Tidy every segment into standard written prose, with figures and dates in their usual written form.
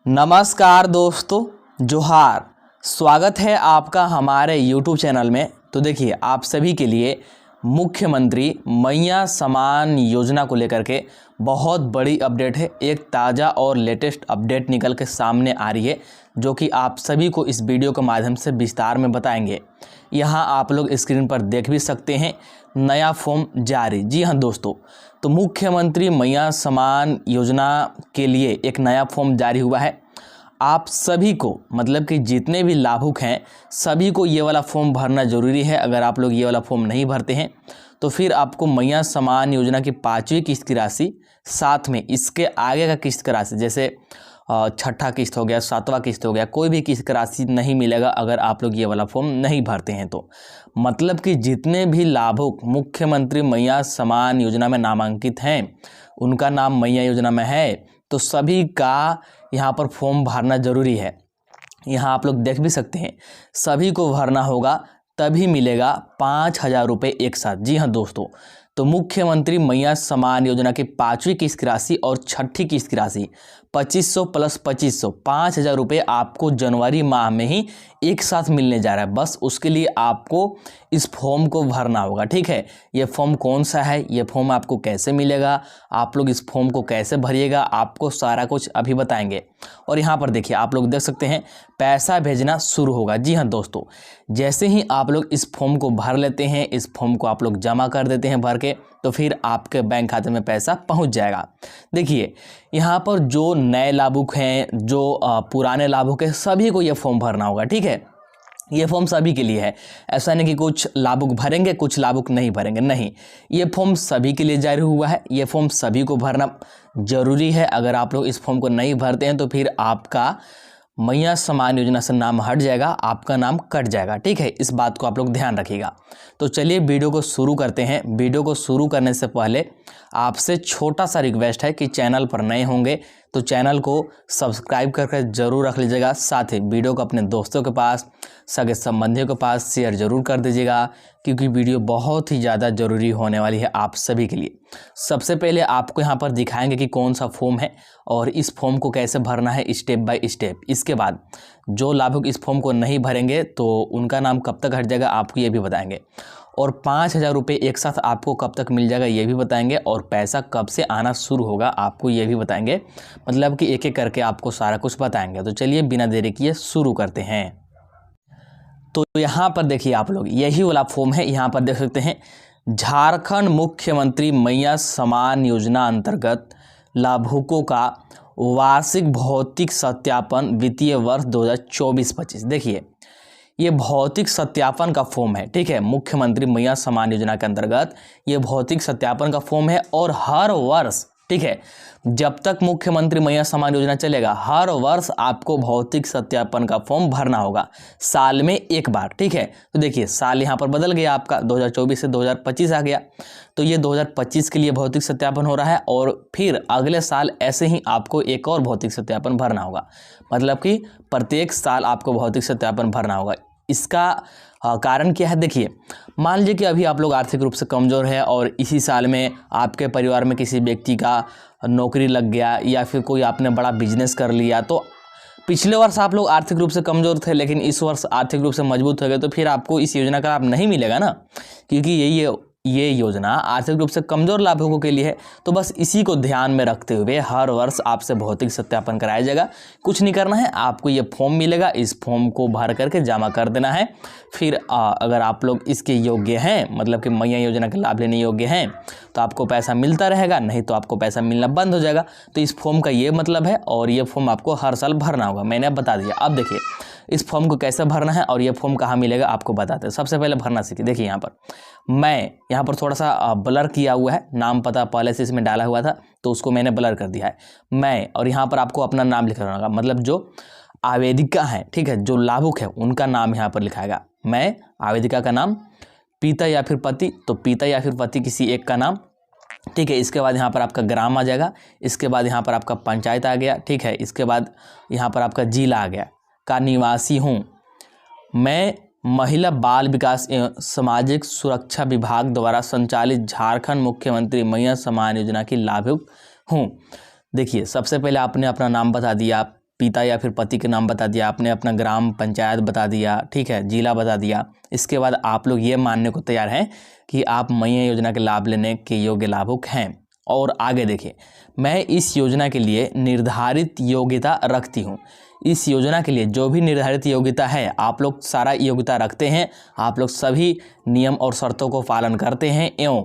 नमस्कार दोस्तों, जोहार। स्वागत है आपका हमारे YouTube चैनल में। तो देखिए, आप सभी के लिए मुख्यमंत्री मैया समान योजना को लेकर के बहुत बड़ी अपडेट है। एक ताज़ा और लेटेस्ट अपडेट निकल के सामने आ रही है, जो कि आप सभी को इस वीडियो के माध्यम से विस्तार में बताएंगे। यहाँ आप लोग स्क्रीन पर देख भी सकते हैं, नया फॉर्म जारी। जी हाँ दोस्तों, तो मुख्यमंत्री मैया समान योजना के लिए एक नया फॉर्म जारी हुआ है। आप सभी को, मतलब कि जितने भी लाभुक हैं, सभी को ये वाला फॉर्म भरना ज़रूरी है। अगर आप लोग ये वाला फॉर्म नहीं भरते हैं तो फिर आपको मैया समान योजना की 5वीं किस्त की राशि, साथ में इसके आगे का किस्त की राशि, जैसे छठा किस्त हो गया, 7वां किस्त हो गया, कोई भी किस्त की राशि नहीं मिलेगा अगर आप लोग ये वाला फॉर्म नहीं भरते हैं। तो मतलब कि जितने भी लाभुक मुख्यमंत्री मैया समान योजना में नामांकित हैं, उनका नाम मैया योजना में है, तो सभी का यहाँ पर फॉर्म भरना ज़रूरी है। यहाँ आप लोग देख भी सकते हैं, सभी को भरना होगा, तभी मिलेगा 5,000 रुपये एक साथ। जी हाँ दोस्तों, तो मुख्यमंत्री मैया समान योजना की 5वीं किस्त की राशि और छठी किस्त की राशि 2500 प्लस 2500 5,000 रुपये आपको जनवरी माह में ही एक साथ मिलने जा रहा है। बस उसके लिए आपको इस फॉर्म को भरना होगा। ठीक है, ये फॉर्म कौन सा है, ये फॉर्म आपको कैसे मिलेगा, आप लोग इस फॉर्म को कैसे भरिएगा, आपको सारा कुछ अभी बताएंगे। और यहाँ पर देखिए, आप लोग देख सकते हैं, पैसा भेजना शुरू होगा। जी हाँ दोस्तों, जैसे ही आप लोग इस फॉर्म को भर लेते हैं, इस फॉर्म को आप लोग जमा कर देते हैं भर के, तो फिर आपके बैंक खाते में पैसा पहुंच जाएगा। देखिए, यहाँ पर जो नए लाभुक हैं, जो पुराने लाभुक हैं, सभी को ये फॉर्म भरना होगा। ठीक है, ये फॉर्म सभी के लिए है। ऐसा नहीं कि कुछ लाभुक भरेंगे, कुछ लाभुक नहीं भरेंगे, नहीं, ये फॉर्म सभी के लिए जारी हुआ है। ये फॉर्म सभी को भरना जरूरी है। अगर आप लोग इस फॉर्म को नहीं भरते हैं तो फिर आपका मैया समान योजना से नाम हट जाएगा, आपका नाम कट जाएगा। ठीक है, इस बात को आप लोग ध्यान रखिएगा। तो चलिए वीडियो को शुरू करते हैं। वीडियो को शुरू करने से पहले आपसे छोटा सा रिक्वेस्ट है कि चैनल पर नए होंगे तो चैनल को सब्सक्राइब करके ज़रूर रख लीजिएगा। साथ ही वीडियो को अपने दोस्तों के पास, सगे संबंधियों के पास शेयर ज़रूर कर दीजिएगा, क्योंकि वीडियो बहुत ही ज़्यादा ज़रूरी होने वाली है आप सभी के लिए। सबसे पहले आपको यहाँ पर दिखाएंगे कि कौन सा फॉर्म है और इस फॉर्म को कैसे भरना है स्टेप बाय स्टेप। इसके बाद जो लाभुक इस फॉर्म को नहीं भरेंगे तो उनका नाम कब तक हट जाएगा आपको ये भी बताएंगे, और 5,000 रुपये एक साथ आपको कब तक मिल जाएगा ये भी बताएंगे, और पैसा कब से आना शुरू होगा आपको ये भी बताएंगे। मतलब कि एक एक करके आपको सारा कुछ बताएंगे। तो चलिए बिना देरी किए शुरू करते हैं। तो यहाँ पर देखिए, आप लोग यही वाला फॉर्म है। यहाँ पर देख सकते हैं, झारखंड मुख्यमंत्री मैया समान योजना अंतर्गत लाभुकों का वार्षिक भौतिक सत्यापन वित्तीय वर्ष 2024-25। देखिए, ये भौतिक सत्यापन का फॉर्म है। ठीक है, मुख्यमंत्री मैया समान योजना के अंतर्गत ये भौतिक सत्यापन का फॉर्म है, और हर वर्ष, ठीक है, जब तक मुख्यमंत्री मैया समान योजना चलेगा, हर वर्ष आपको भौतिक सत्यापन का फॉर्म भरना होगा, साल में एक बार। ठीक है, तो देखिए साल यहाँ पर बदल गया, आपका 2024 से 2025 आ गया, तो ये 2025 के लिए भौतिक सत्यापन हो रहा है, और फिर अगले साल ऐसे ही आपको एक और भौतिक सत्यापन भरना होगा। मतलब कि प्रत्येक साल आपको भौतिक सत्यापन भरना होगा। इसका कारण क्या है? देखिए, मान लीजिए कि अभी आप लोग आर्थिक रूप से कमज़ोर है और इसी साल में आपके परिवार में किसी व्यक्ति का नौकरी लग गया, या फिर कोई आपने बड़ा बिजनेस कर लिया। तो पिछले वर्ष आप लोग आर्थिक रूप से कमज़ोर थे, लेकिन इस वर्ष आर्थिक रूप से मजबूत हो गए, तो फिर आपको इस योजना का लाभ नहीं मिलेगा ना, क्योंकि ये योजना आर्थिक रूप से कमज़ोर लाभुकों के लिए है। तो बस इसी को ध्यान में रखते हुए हर वर्ष आपसे भौतिक सत्यापन कराया जाएगा। कुछ नहीं करना है, आपको ये फॉर्म मिलेगा, इस फॉर्म को भर करके जमा कर देना है। फिर अगर आप लोग इसके योग्य हैं, मतलब कि मैया योजना के लाभ लेने योग्य हैं, तो आपको पैसा मिलता रहेगा, नहीं तो आपको पैसा मिलना बंद हो जाएगा। तो इस फॉर्म का ये मतलब है, और ये फॉर्म आपको हर साल भरना होगा। मैंने अब बता दिया। अब देखिए, इस फॉर्म को कैसे भरना है और ये फॉर्म कहाँ मिलेगा आपको बताते हैं। सबसे पहले भरना सीखिए। देखिए, यहाँ पर मैं यहाँ पर थोड़ा सा ब्लर किया हुआ है, नाम पता पहले से इसमें डाला हुआ था तो उसको मैंने ब्लर कर दिया है मैं, और यहाँ पर आपको अपना नाम लिखना होगा। मतलब जो आवेदिका है, ठीक है, जो लाभुक है उनका नाम यहाँ पर लिखाएगा। मैं, आवेदिका का नाम, पिता या फिर पति, तो पिता या फिर पति किसी एक का नाम। ठीक है, इसके बाद यहाँ पर आपका ग्राम आ जाएगा, इसके बाद यहाँ पर आपका पंचायत आ गया। ठीक है, इसके बाद यहाँ पर आपका जिला आ गया, का निवासी हूँ मैं, महिला बाल विकास एवं सामाजिक सुरक्षा विभाग द्वारा संचालित झारखंड मुख्यमंत्री मैया समान योजना की लाभुक हूँ। देखिए, सबसे पहले आपने अपना नाम बता दिया, पिता या फिर पति के नाम बता दिया, आपने अपना ग्राम पंचायत बता दिया, ठीक है, जिला बता दिया। इसके बाद आप लोग ये मानने को तैयार हैं कि आप मैया योजना के लाभ लेने के योग्य लाभुक हैं। और आगे देखिए, मैं इस योजना के लिए निर्धारित योग्यता रखती हूँ। इस योजना के लिए जो भी निर्धारित योग्यता है, आप लोग सारा योग्यता रखते हैं, आप लोग सभी नियम और शर्तों को पालन करते हैं एवं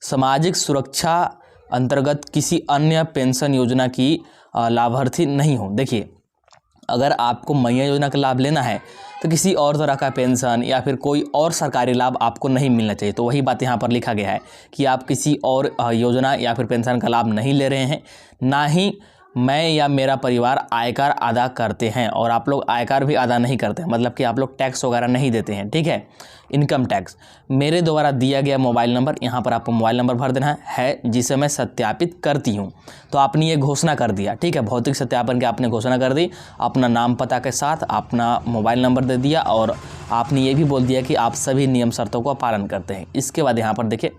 सामाजिक सुरक्षा अंतर्गत किसी अन्य पेंशन योजना की लाभार्थी नहीं हो। देखिए, अगर आपको मैया योजना का लाभ लेना है तो किसी और तरह का पेंशन या फिर कोई और सरकारी लाभ आपको नहीं मिलना चाहिए। तो वही बात यहाँ पर लिखा गया है कि आप किसी और योजना या फिर पेंशन का लाभ नहीं ले रहे हैं, ना ही मैं या मेरा परिवार आयकर अदा करते हैं। और आप लोग आयकर भी अदा नहीं करते हैं, मतलब कि आप लोग टैक्स वगैरह नहीं देते हैं, ठीक है, इनकम टैक्स। मेरे द्वारा दिया गया मोबाइल नंबर, यहाँ पर आपको मोबाइल नंबर भर देना है जिसे मैं सत्यापित करती हूँ। तो आपने ये घोषणा कर दिया, ठीक है, भौतिक सत्यापन की आपने घोषणा कर दी, अपना नाम पता के साथ अपना मोबाइल नंबर दे दिया और आपने ये भी बोल दिया कि आप सभी नियम शर्तों का पालन करते हैं। इसके बाद यहाँ पर देखिए,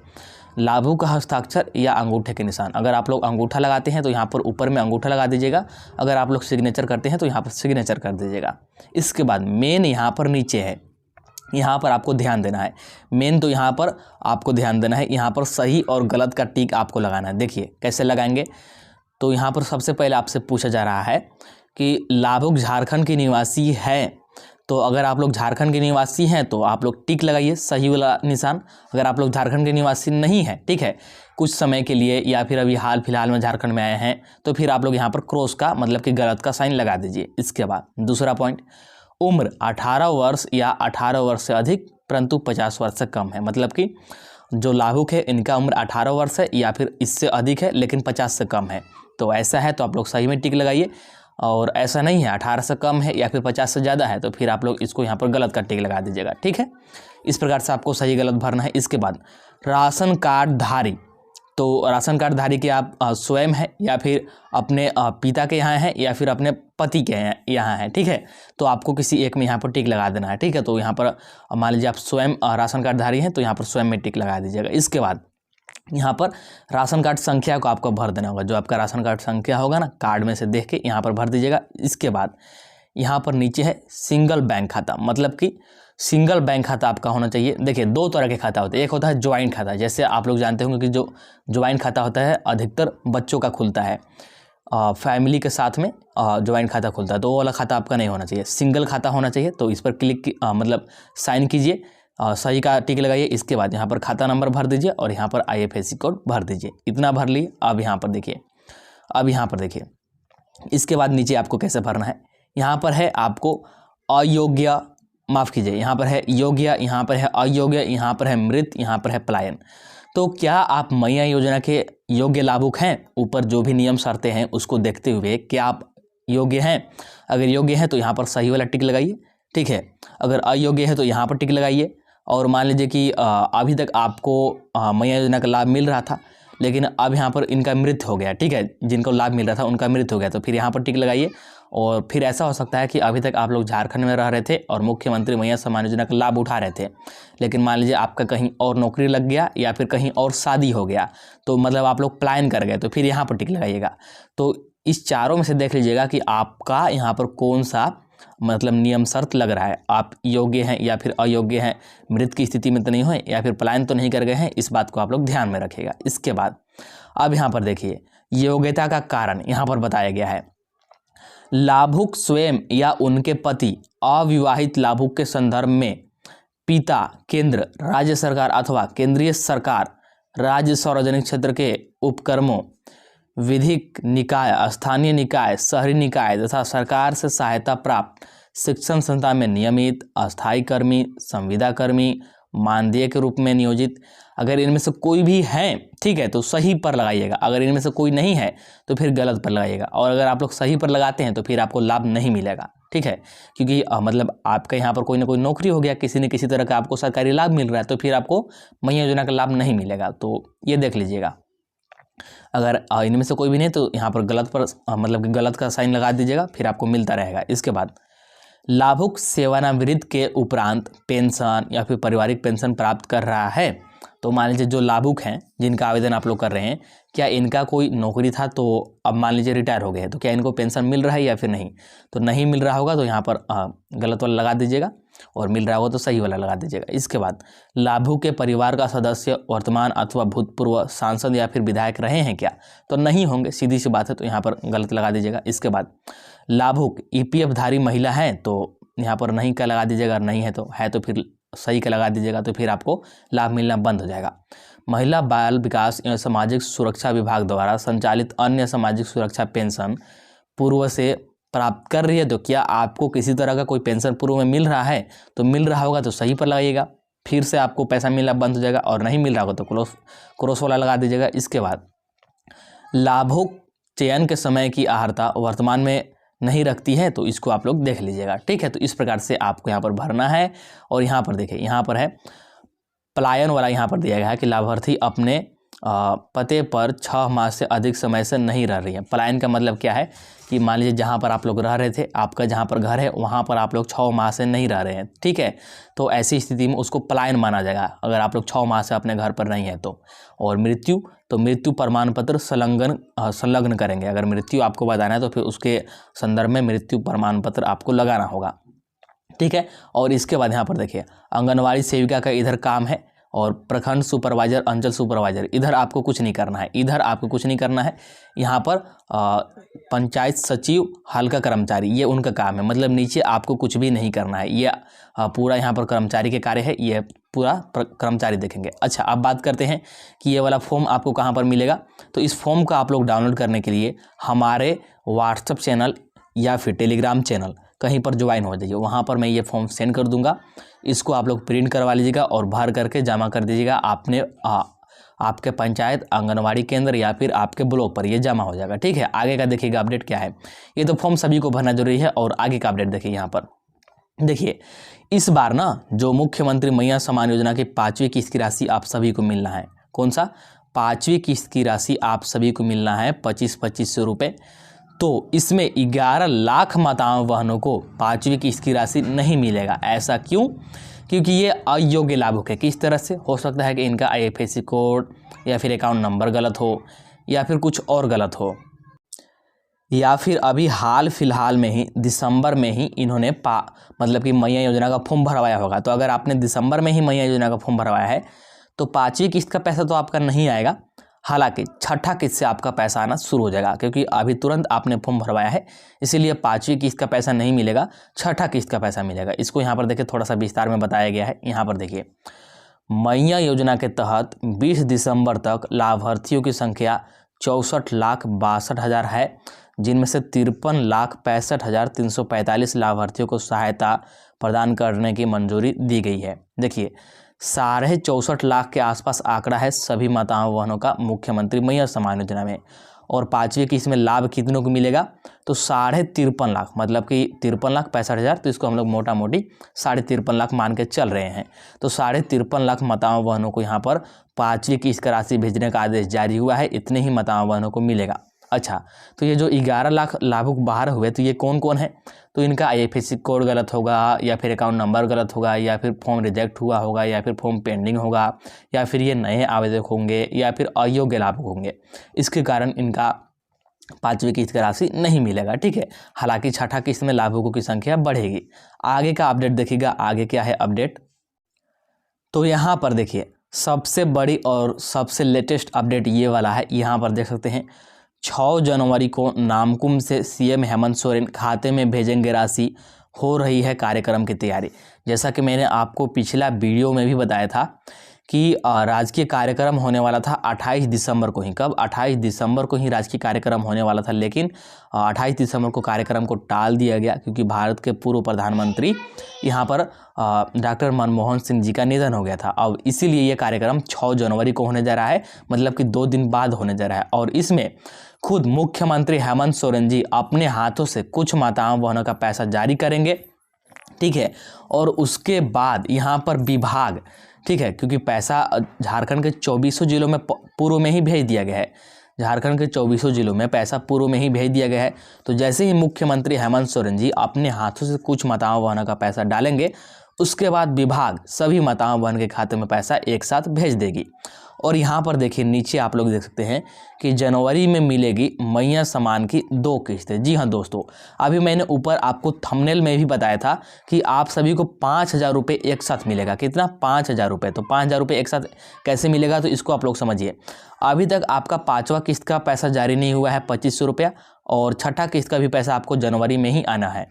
लाभुक का हस्ताक्षर या अंगूठे के निशान। अगर आप लोग अंगूठा लगाते हैं तो यहाँ पर ऊपर में अंगूठा लगा दीजिएगा, अगर आप लोग सिग्नेचर करते हैं तो यहाँ पर सिग्नेचर कर दीजिएगा। इसके बाद मेन यहाँ पर नीचे है, यहाँ पर आपको ध्यान देना है। मेन तो यहाँ पर आपको ध्यान देना है, यहाँ पर सही और गलत का टिक आपको लगाना है। देखिए कैसे लगाएंगे, तो यहाँ पर सबसे पहले आपसे पूछा जा रहा है कि लाभुक झारखंड के निवासी है। तो अगर आप लोग झारखंड के निवासी हैं तो आप लोग टिक लगाइए, सही वाला निशान। अगर आप लोग झारखंड के निवासी नहीं हैं, ठीक है, कुछ समय के लिए या फिर अभी हाल फिलहाल में झारखंड में आए हैं, तो फिर आप लोग यहाँ पर क्रॉस का मतलब कि गलत का साइन लगा दीजिए। इसके बाद दूसरा पॉइंट, उम्र 18 वर्ष या 18 वर्ष से अधिक परंतु 50 वर्ष से कम है। मतलब कि जो लाभुक है इनका उम्र 18 वर्ष है या फिर इससे अधिक है लेकिन 50 से कम है। तो ऐसा है तो आप लोग सही में टिक लगाइए, और ऐसा नहीं है 18 से कम है या फिर 50 से ज़्यादा है तो फिर आप लोग इसको यहाँ पर गलत का टिक लगा दीजिएगा, ठीक है। इस प्रकार से आपको सही गलत भरना है। इसके बाद राशन कार्ड धारी, तो राशन कार्ड धारी के आप स्वयं हैं या फिर अपने पिता के यहाँ हैं या फिर अपने पति के यहाँ हैं, ठीक है, तो आपको किसी एक में यहाँ पर टिक लगा देना है, ठीक है। तो यहाँ पर मान लीजिए आप स्वयं राशन कार्ड धारी हैं तो यहाँ पर स्वयं में टिक लगा दीजिएगा। इसके बाद यहाँ पर राशन कार्ड संख्या को आपको भर देना होगा, जो आपका राशन कार्ड संख्या होगा ना, कार्ड में से देख के यहाँ पर भर दीजिएगा। इसके बाद यहाँ पर नीचे है सिंगल बैंक खाता, मतलब कि सिंगल बैंक खाता आपका होना चाहिए। देखिए दो तरह के खाता होते हैं, एक होता है ज्वाइंट खाता, जैसे आप लोग जानते होंगे कि जो ज्वाइंट खाता होता है अधिकतर बच्चों का खुलता है, फैमिली के साथ में ज्वाइंट खाता खुलता है, तो वो वाला खाता आपका नहीं होना चाहिए, सिंगल खाता होना चाहिए। तो इस पर क्लिक मतलब साइन कीजिए, सही का टिक लगाइए। इसके बाद यहाँ पर खाता नंबर भर दीजिए और यहाँ पर IFSC कोड भर दीजिए। इतना भर लिए। अब यहाँ पर देखिए, इसके बाद नीचे आपको कैसे भरना है, यहाँ पर है आपको अयोग्य, माफ़ कीजिए, यहाँ पर है योग्य, यहाँ पर है अयोग्य, यहाँ पर है मृत, यहाँ पर है पलायन। तो क्या आप मैया योजना के योग्य लाभुक हैं? ऊपर जो भी नियम शर्तें हैं उसको देखते हुए क्या आप योग्य हैं? अगर योग्य हैं तो यहाँ पर सही वाला टिक लगाइए, ठीक है। अगर अयोग्य है तो यहाँ पर टिक लगाइए। और मान लीजिए कि अभी तक आपको मैया योजना का लाभ मिल रहा था लेकिन अब यहाँ पर इनका मृत्यु हो गया, ठीक है, जिनको लाभ मिल रहा था उनका मृत्यु हो गया, तो फिर यहाँ पर टिक लगाइए। और फिर ऐसा हो सकता है कि अभी तक आप लोग झारखंड में रह रहे थे और मुख्यमंत्री मैया सम्मान योजना का लाभ उठा रहे थे, लेकिन मान लीजिए आपका कहीं और नौकरी लग गया या फिर कहीं और शादी हो गया, तो मतलब आप लोग पलायन कर गए, तो फिर यहाँ पर टिक लगाइएगा। तो इस चारों में से देख लीजिएगा कि आपका यहाँ पर कौन सा मतलब नियम शर्त लग रहा है, आप योग्य हैं या फिर अयोग्य हैं, मृत की स्थिति में तो नहीं हुए या फिर पलायन तो नहीं कर गए हैं, इस बात को आप लोग ध्यान में रखिएगा। इसके बाद अब यहाँ पर देखिए, योग्यता का कारण यहाँ पर बताया गया है। लाभुक स्वयं या उनके पति अविवाहित लाभुक के संदर्भ में पिता केंद्र राज्य सरकार अथवा केंद्रीय सरकार, राज्य सार्वजनिक क्षेत्र के उपक्रमों, विधिक निकाय, स्थानीय निकाय, शहरी निकाय तथा सरकार से सहायता प्राप्त शिक्षण संस्थान में नियमित अस्थायी कर्मी, संविदा कर्मी, मानदेय के रूप में नियोजित, अगर इनमें से कोई भी है, ठीक है, तो सही पर लगाइएगा। अगर इनमें से कोई नहीं है तो फिर गलत पर लगाइएगा। और अगर आप लोग सही पर लगाते हैं तो फिर आपको लाभ नहीं मिलेगा, ठीक है, क्योंकि मतलब आपका यहाँ पर कोई ना कोई नौकरी हो गया, किसी न किसी तरह का आपको सरकारी लाभ मिल रहा है, तो फिर आपको मैया योजना का लाभ नहीं मिलेगा। तो ये देख लीजिएगा। अगर इनमें से कोई भी नहीं तो यहाँ पर गलत पर मतलब कि गलत का साइन लगा दीजिएगा, फिर आपको मिलता रहेगा। इसके बाद लाभुक सेवानिवृत्त के उपरांत पेंशन या फिर पारिवारिक पेंशन प्राप्त कर रहा है तो मान लीजिए जो लाभुक हैं जिनका आवेदन आप लोग कर रहे हैं, क्या इनका कोई नौकरी था तो अब मान लीजिए रिटायर हो गए हैं, तो क्या इनको पेंशन मिल रहा है या फिर नहीं? तो नहीं मिल रहा होगा तो यहाँ पर गलत वाला लगा दीजिएगा, और मिल रहा होगा तो सही वाला लगा दीजिएगा। इसके बाद लाभुक के परिवार का सदस्य वर्तमान अथवा भूतपूर्व सांसद या फिर विधायक रहे हैं क्या? तो नहीं होंगे, सीधी सी बात है, तो यहाँ पर गलत लगा दीजिएगा। इसके बाद लाभुक ईपीएफ धारी महिला है, तो यहाँ पर नहीं का लगा दीजिएगा, नहीं है तो फिर सही का लगा दीजिएगा, तो फिर आपको लाभ मिलना बंद हो जाएगा। महिला बाल विकास एवं सामाजिक सुरक्षा विभाग द्वारा संचालित अन्य सामाजिक सुरक्षा पेंशन पूर्व से प्राप्त कर रही है, तो क्या आपको किसी तरह का कोई पेंशन पूर्व में मिल रहा है? तो मिल रहा होगा तो सही पर लगाइएगा, फिर से आपको पैसा मिलना बंद हो जाएगा, और नहीं मिल रहा होगा तो क्रॉस वाला लगा दीजिएगा। इसके बाद लाभुक चयन के समय की अहर्ता वर्तमान में नहीं रखती है, तो इसको आप लोग देख लीजिएगा, ठीक है। तो इस प्रकार से आपको यहाँ पर भरना है। और यहाँ पर देखिए, यहाँ पर है पलायन वाला, यहाँ पर दिया गया है कि लाभार्थी अपने पते पर 6 माह से अधिक समय से नहीं रह रही है। पलायन का मतलब क्या है कि मान लीजिए जहाँ पर आप लोग रह रहे थे, आपका जहाँ पर घर है वहाँ पर आप लोग 6 माह से नहीं रह रहे हैं, ठीक है। तो ऐसी स्थिति में उसको पलायन माना जाएगा अगर आप लोग 6 माह से अपने घर पर नहीं है तो। और मृत्यु, तो मृत्यु प्रमाण पत्र संलग्न करेंगे। अगर मृत्यु आपको बताना है तो फिर उसके संदर्भ में मृत्यु प्रमाण पत्र आपको लगाना होगा, ठीक है। और इसके बाद यहाँ पर देखिए आंगनवाड़ी सेविका का इधर काम है, और प्रखंड सुपरवाइजर, अंचल सुपरवाइजर, इधर आपको कुछ नहीं करना है, इधर आपको कुछ नहीं करना है। यहाँ पर पंचायत सचिव, हल्का कर्मचारी, ये उनका काम है, मतलब नीचे आपको कुछ भी नहीं करना है। ये पूरा यहाँ पर कर्मचारी के कार्य है, ये पूरा कर्मचारी देखेंगे। अच्छा, अब बात करते हैं कि ये वाला फॉर्म आपको कहाँ पर मिलेगा। तो इस फॉर्म को आप लोग डाउनलोड करने के लिए हमारे व्हाट्सएप चैनल या फिर टेलीग्राम चैनल कहीं पर ज्वाइन हो जाइए, वहाँ पर मैं ये फॉर्म सेंड कर दूंगा। इसको आप लोग प्रिंट करवा लीजिएगा और भर करके जमा कर दीजिएगा। आपके पंचायत, आंगनवाड़ी केंद्र या फिर आपके ब्लॉक पर ये जमा हो जाएगा, ठीक है। आगे का देखिएगा अपडेट क्या है। ये तो फॉर्म सभी को भरना जरूरी है। और आगे का अपडेट देखिए, यहाँ पर देखिए इस बार ना जो मुख्यमंत्री मैया सम्मान योजना की 5वीं किस्त की राशि आप सभी को मिलना है। कौन सा? 5वीं किस्त की राशि आप सभी को मिलना है 25-25 रुपये। तो इसमें 11 लाख माताओं बहनों को 5वीं किस्त की राशि नहीं मिलेगा। ऐसा क्यों? क्योंकि ये अयोग्य लाभुक है। किस तरह से? हो सकता है कि इनका IFSC कोड या फिर अकाउंट नंबर गलत हो, या फिर कुछ और गलत हो, या फिर अभी हाल फिलहाल में ही दिसंबर में ही इन्होंने मतलब कि मैया योजना का फॉर्म भरवाया होगा। तो अगर आपने दिसंबर में ही मैया योजना का फॉर्म भरवाया है तो 5वीं किस्त का पैसा तो आपका नहीं आएगा। हालांकि 6ठा किस्त से आपका पैसा आना शुरू हो जाएगा, क्योंकि अभी तुरंत आपने फॉर्म भरवाया है, इसीलिए 5वीं किस्त का पैसा नहीं मिलेगा, 6ठा किस्त का पैसा मिलेगा। इसको यहाँ पर देखिए थोड़ा सा विस्तार में बताया गया है। यहाँ पर देखिए मैया योजना के तहत 20 दिसंबर तक लाभार्थियों की संख्या 64,62,000 है, जिनमें से 53,65,345 लाभार्थियों को सहायता प्रदान करने की मंजूरी दी गई है। देखिए 64.5 लाख के आसपास आंकड़ा है सभी माताओं बहनों का मुख्यमंत्री मैया सम्मान योजना में। और 5वीं किस्त में लाभ कितनों को मिलेगा? तो 53.5 लाख, मतलब कि 53,65,000, तो इसको हम लोग मोटा मोटी 53.5 लाख मान के चल रहे हैं। तो 53.5 लाख माताओं बहनों को यहाँ पर 5वीं किस्त का राशि भेजने का आदेश जारी हुआ है। इतने ही माताओं बहनों को मिलेगा। अच्छा, तो ये जो 11 लाख लाभुक बाहर हुए, तो ये कौन कौन है? तो इनका IFSC कोड गलत होगा, या फिर अकाउंट नंबर गलत होगा, या फिर फॉर्म रिजेक्ट हुआ होगा, या फिर फॉर्म पेंडिंग होगा, या फिर ये नए आवेदक होंगे, या फिर अयोग्य लाभुक होंगे। इसके कारण इनका 5वीं किस्त की राशि नहीं मिलेगा, ठीक है। हालांकि 6ठा किस्त में लाभुकों की संख्या बढ़ेगी। आगे का अपडेट देखिएगा, आगे क्या है अपडेट। तो यहाँ पर देखिए सबसे बड़ी और सबसे लेटेस्ट अपडेट ये वाला है। यहाँ पर देख सकते हैं 6 जनवरी को नामकुम से CM हेमंत सोरेन खाते में भेजेंगे राशि, हो रही है कार्यक्रम की तैयारी। जैसा कि मैंने आपको पिछला वीडियो में भी बताया था कि राजकीय कार्यक्रम होने वाला था 28 दिसंबर को ही। कब? 28 दिसंबर को ही राजकीय कार्यक्रम होने वाला था, लेकिन 28 दिसंबर को कार्यक्रम को टाल दिया गया, क्योंकि भारत के पूर्व प्रधानमंत्री यहाँ पर डॉक्टर मनमोहन सिंह जी का निधन हो गया था। अब इसीलिए ये कार्यक्रम 6 जनवरी को होने जा रहा है, मतलब कि 2 दिन बाद होने जा रहा है। और इसमें खुद मुख्यमंत्री हेमंत सोरेन जी अपने हाथों से कुछ माताओं बहनों का पैसा जारी करेंगे, ठीक है। और उसके बाद यहाँ पर विभाग, ठीक है, क्योंकि पैसा झारखंड के 24 जिलों में पूर्व में ही भेज दिया गया है। झारखंड के 24 जिलों में पैसा पूर्व में ही भेज दिया गया है। तो जैसे ही मुख्यमंत्री हेमंत सोरेन जी अपने हाथों से कुछ माताओं बहनों का पैसा डालेंगे, उसके बाद विभाग सभी माताओं बहन के खाते में पैसा एक साथ भेज देगी। और यहाँ पर देखिए नीचे आप लोग देख सकते हैं कि जनवरी में मिलेगी मैया सम्मान की 2 किस्तें। जी हाँ दोस्तों, अभी मैंने ऊपर आपको थंबनेल में भी बताया था कि आप सभी को 5,000 रुपये एक साथ मिलेगा। कितना? 5,000 रुपये। तो 5,000 रुपये एक साथ कैसे मिलेगा, तो इसको आप लोग समझिए। अभी तक आपका 5वां किस्त का पैसा जारी नहीं हुआ है 2,500 रुपया, और छठा किस्त का भी पैसा आपको जनवरी में ही आना है।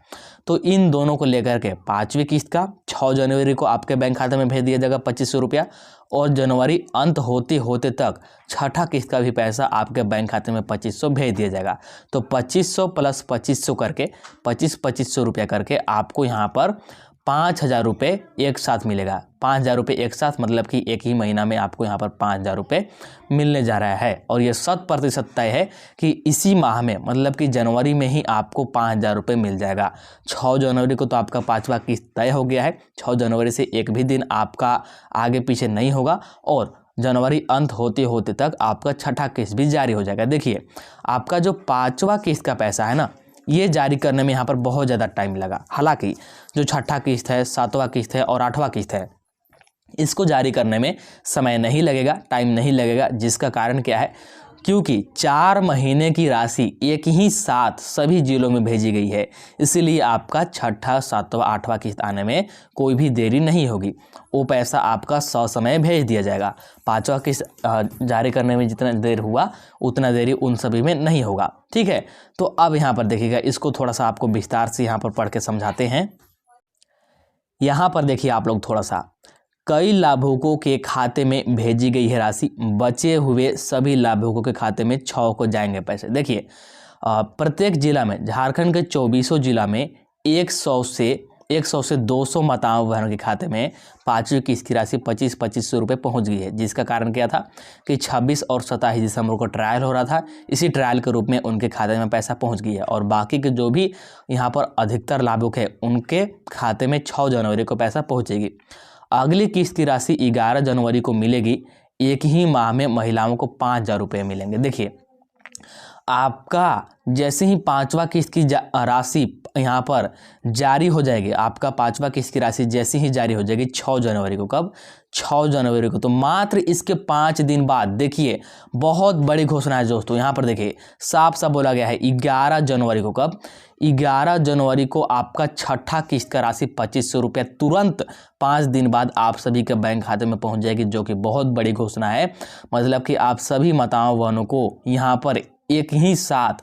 तो इन दोनों को लेकर के 5वीं किस्त का 6 जनवरी को आपके बैंक खाते में भेज दिया जाएगा 2,500 रुपया, और जनवरी अंत होते होते तक छठा किस्त का भी पैसा आपके बैंक खाते में 2,500 भेज दिया जाएगा। तो 2,500 प्लस 2,500 करके 2,500 रुपया करके आपको यहाँ पर 5,000 रुपये एक साथ मिलेगा। 5,000 रुपये एक साथ, मतलब कि एक ही महीना में आपको यहाँ पर 5,000 रुपये मिलने जा रहा है। और ये 100% तय है कि इसी माह में, मतलब कि जनवरी में ही आपको 5,000 रुपये मिल जाएगा। 6 जनवरी को तो आपका 5वां किस्त तय हो गया है। 6 जनवरी से एक भी दिन आपका आगे पीछे नहीं होगा, और जनवरी अंत होते होते तक आपका छठा किस्त भी जारी हो जाएगा। देखिए आपका जो 5वां किस्त का पैसा है ना, ये जारी करने में यहाँ पर बहुत ज़्यादा टाइम लगा। हालांकि जो छठा किस्त है, 7वां किस्त है और 8वां किस्त है, इसको जारी करने में समय नहीं लगेगा, टाइम नहीं लगेगा। जिसका कारण क्या है, क्योंकि 4 महीने की राशि एक ही साथ सभी जिलों में भेजी गई है, इसीलिए आपका छठा, 7वां, 8वां किस्त आने में कोई भी देरी नहीं होगी। वो पैसा आपका ससमय भेज दिया जाएगा। 5वां किस्त जारी करने में जितना देर हुआ उतना देरी उन सभी में नहीं होगा। ठीक है, तो अब यहाँ पर देखिएगा, इसको थोड़ा सा आपको विस्तार से यहाँ पर पढ़ के समझाते हैं। यहाँ पर देखिए आप लोग थोड़ा सा, कई लाभुकों के खाते में भेजी गई है राशि, बचे हुए सभी लाभुकों के खाते में 6 को जाएंगे पैसे। देखिए प्रत्येक जिला में, झारखंड के 24 जिला में 100 से 200 माताओं बहनों के खाते में 5वीं किस्त की राशि 2,500 रुपये पहुंच गई है। जिसका कारण क्या था कि 26 और 27 दिसंबर को ट्रायल हो रहा था, इसी ट्रायल के रूप में उनके खाते में पैसा पहुंच गई है। और बाकी के जो भी यहाँ पर अधिकतर लाभुक है, उनके खाते में 6 जनवरी को पैसा पहुँचेगी। अगली किस्त की राशि 11 जनवरी को मिलेगी। एक ही माह में महिलाओं को 5,000 रुपये मिलेंगे। देखिए आपका जैसे ही 5वां किस्त की राशि यहाँ पर जारी हो जाएगी, आपका 5वां किस्त की राशि जैसे ही जारी हो जाएगी 6 जनवरी को। कब? 6 जनवरी को। तो मात्र इसके 5 दिन बाद देखिए बहुत बड़ी घोषणा है दोस्तों। यहाँ पर देखिए साफ साफ बोला गया है 11 जनवरी को। कब? 11 जनवरी को आपका छठा किस्त का राशि 2,500 रुपये तुरंत 5 दिन बाद आप सभी के बैंक खाते में पहुँच जाएगी, जो कि बहुत बड़ी घोषणा है। मतलब कि आप सभी माताओं बहनों को यहाँ पर एक ही साथ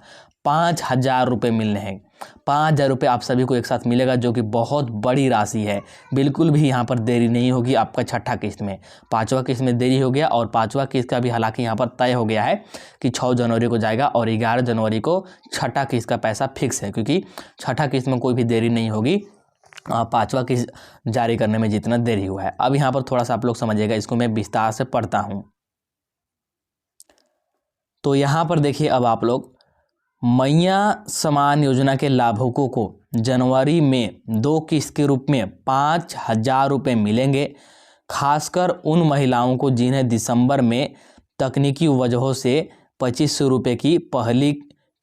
5,000 रुपये मिलने हैं। 5,000 रुपये आप सभी को एक साथ मिलेगा, जो कि बहुत बड़ी राशि है। बिल्कुल भी यहाँ पर देरी नहीं होगी आपका छठा किस्त में। 5वां किस्त में देरी हो गया, और 5वां किस्त का भी हालांकि यहाँ पर तय हो गया है कि 6 जनवरी को जाएगा, और 11 जनवरी को छठा किस्त का पैसा फिक्स है, क्योंकि छठा किस्त में कोई भी देरी नहीं होगी 5वां किस्त जारी करने में जितना देरी हुआ है। अब यहाँ पर थोड़ा सा आप लोग समझिएगा, इसको मैं विस्तार से पढ़ता हूँ। तो यहाँ पर देखिए अब आप लोग, मैया सम्मान योजना के लाभुकों को जनवरी में 2 किस्त के रूप में 5,000 रुपये मिलेंगे। खासकर उन महिलाओं को जिन्हें दिसंबर में तकनीकी वजहों से 2,500 रुपये की पहली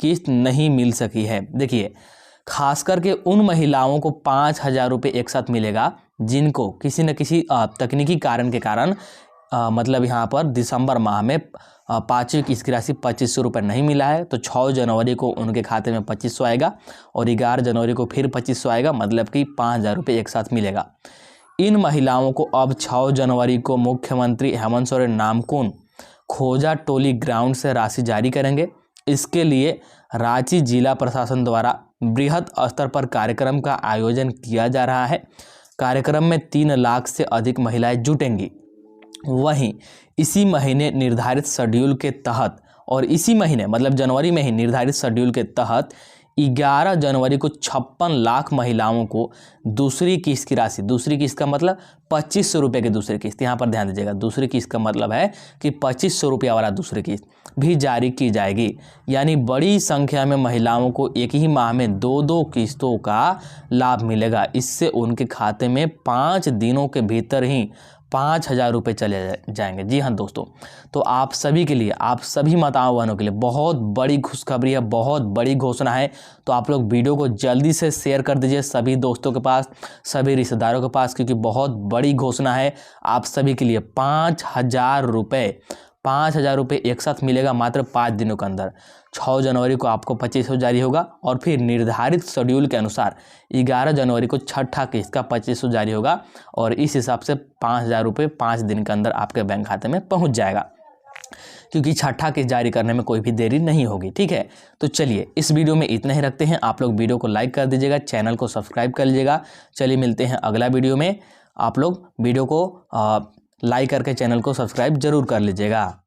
किस्त नहीं मिल सकी है। देखिए खास करके उन महिलाओं को 5,000 रुपये एक साथ मिलेगा जिनको किसी न किसी तकनीकी कारण के कारण मतलब यहाँ पर दिसंबर माह में 5वीं किस्त की राशि 2,500 रुपये नहीं मिला है। तो 6 जनवरी को उनके खाते में 2,500 आएगा, और 11 जनवरी को फिर 2,500 आएगा, मतलब कि 5,000 रुपये एक साथ मिलेगा। इन महिलाओं को अब 6 जनवरी को मुख्यमंत्री हेमंत सोरेन नामकुम खोजा टोली ग्राउंड से राशि जारी करेंगे। इसके लिए रांची जिला प्रशासन द्वारा बृहद स्तर पर कार्यक्रम का आयोजन किया जा रहा है। कार्यक्रम में 3 लाख से अधिक महिलाएं जुटेंगी। वहीं इसी महीने निर्धारित शेड्यूल के तहत, और इसी महीने मतलब जनवरी में ही निर्धारित शेड्यूल के तहत 11 जनवरी को 56 लाख महिलाओं को दूसरी किस्त की राशि, दूसरी किस्त का मतलब 2,500 रुपये की दूसरी किस्त, यहाँ पर ध्यान दीजिएगा, दूसरी किस्त का मतलब है कि 2,500 रुपया वाला दूसरी किस्त भी जारी की जाएगी। यानी बड़ी संख्या में महिलाओं को एक ही माह में 2-2 किस्तों का लाभ मिलेगा। इससे उनके खाते में 5 दिनों के भीतर ही 5,000 रुपये चले जाएंगे। जी हाँ दोस्तों, तो आप सभी के लिए, आप सभी माताओं बहनों के लिए बहुत बड़ी खुशखबरी है, बहुत बड़ी घोषणा है। तो आप लोग वीडियो को जल्दी से शेयर कर दीजिए सभी दोस्तों के पास, सभी रिश्तेदारों के पास, क्योंकि बहुत बड़ी घोषणा है आप सभी के लिए। 5,000 रुपये, 5,000 रुपये एक साथ मिलेगा मात्र 5 दिनों के अंदर। 6 जनवरी को आपको 2500 जारी होगा और फिर निर्धारित शेड्यूल के अनुसार 11 जनवरी को छठा किस्त का 2500 जारी होगा और इस हिसाब से 5,000 रुपये 5 दिन के अंदर आपके बैंक खाते में पहुंच जाएगा, क्योंकि छठा किस्त जारी करने में कोई भी देरी नहीं होगी। ठीक है, तो चलिए इस वीडियो में इतना ही रखते हैं। आप लोग वीडियो को लाइक कर दीजिएगा, चैनल को सब्सक्राइब कर लीजिएगा। चलिए मिलते हैं अगला वीडियो में। आप लोग वीडियो को लाइक करके चैनल को सब्सक्राइब जरूर कर लीजिएगा।